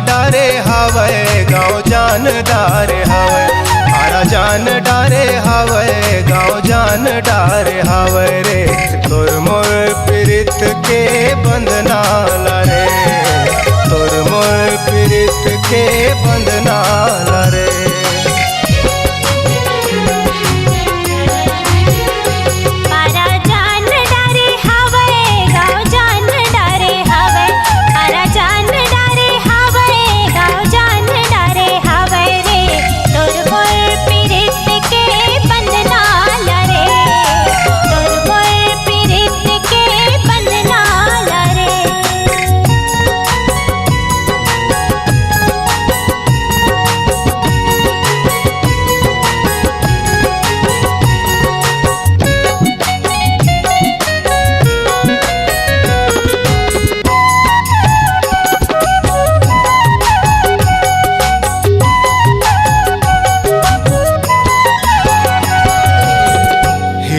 डारे हवे गाँव जान डारे हवे, आरा जान डारे हवे गाँव जान डारे हवे रे। तोर मोर प्रीत के बंधना रे, तोर मोर प्रीत के बंधना रे।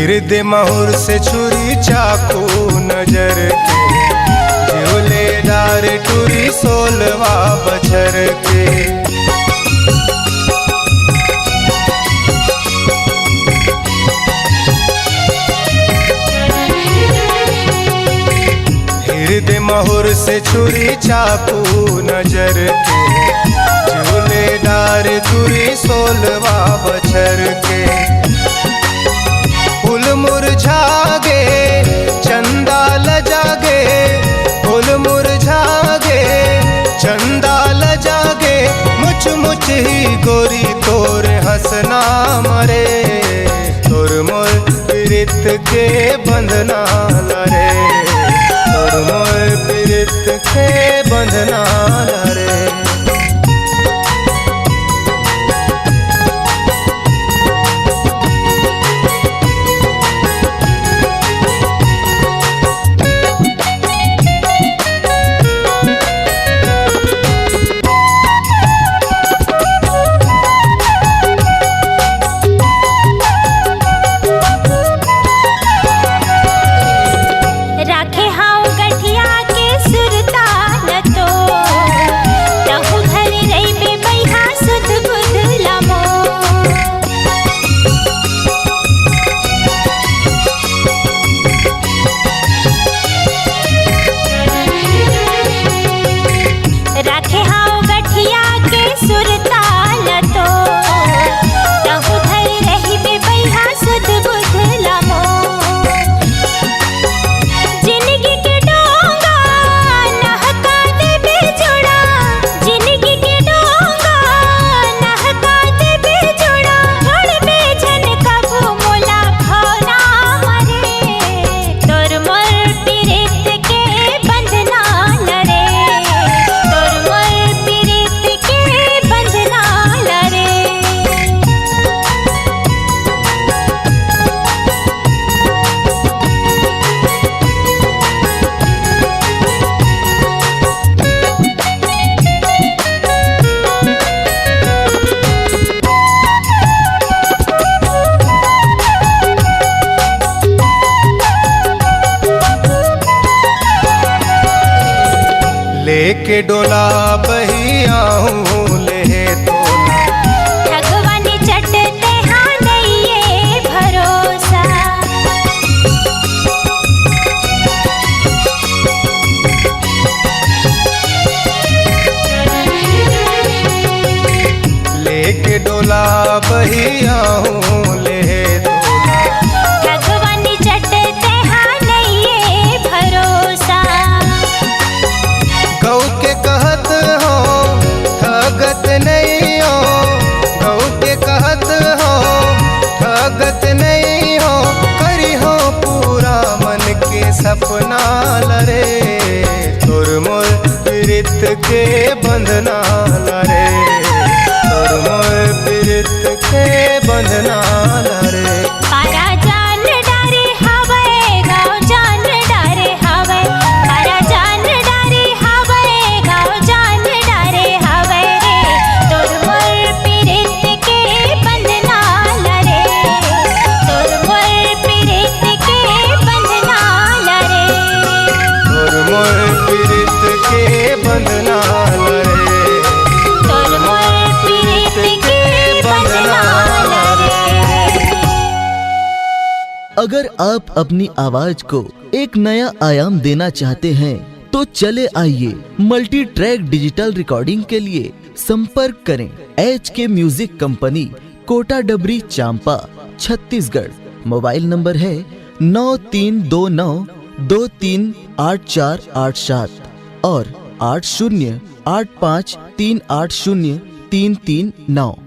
हृदय महुर से छुरी चाकू नजर के, झूलेदार टूरी 16वां बछर के। हृदय महुर से छुरी चाकू नजर के, झूलेदार टूरी 16वां बछर के। फूल मुरझागे चंदा लजागे, फूल मुरझागे चंदा लजागे, मुछ मुछ ही गोरी तोर हंसना मरे। तोर मोर प्रीत के बंधना रे, तोर मोर प्रीत के बंधना रे। लेके डोला बही आऊं ले तोला, ठगवानी चटते हाँ नहीं भरोसा। लेके डोला बही आऊं ले तोला, ठगवानी चटते हाँ नहीं भरोसा। गौ के कहत हो ठगत नहीं हो, गौ के कहत हो ठगत नहीं हो, करी हो पूरा मन के सपना लरे। तोर मोर प्रीत के बंधना रे, तोर मोर प्रीत के बंधना रे। पारा जान डारे हवे गाँव जान डारे हवे, पारा जान डारे हवे गाँव जान डारे हवे रे। तोर मोर प्रीत के बंधना रे, तोर मोर प्रीत के बंधना रे, तोर मोर प्रीत के बंधना रे। अगर आप अपनी आवाज को एक नया आयाम देना चाहते हैं तो चले आइए मल्टी ट्रैक डिजिटल रिकॉर्डिंग के लिए संपर्क करें HK म्यूजिक कंपनी, कोटा डबरी, चांपा, छत्तीसगढ़। मोबाइल नंबर है 9329238487 और 8085380339।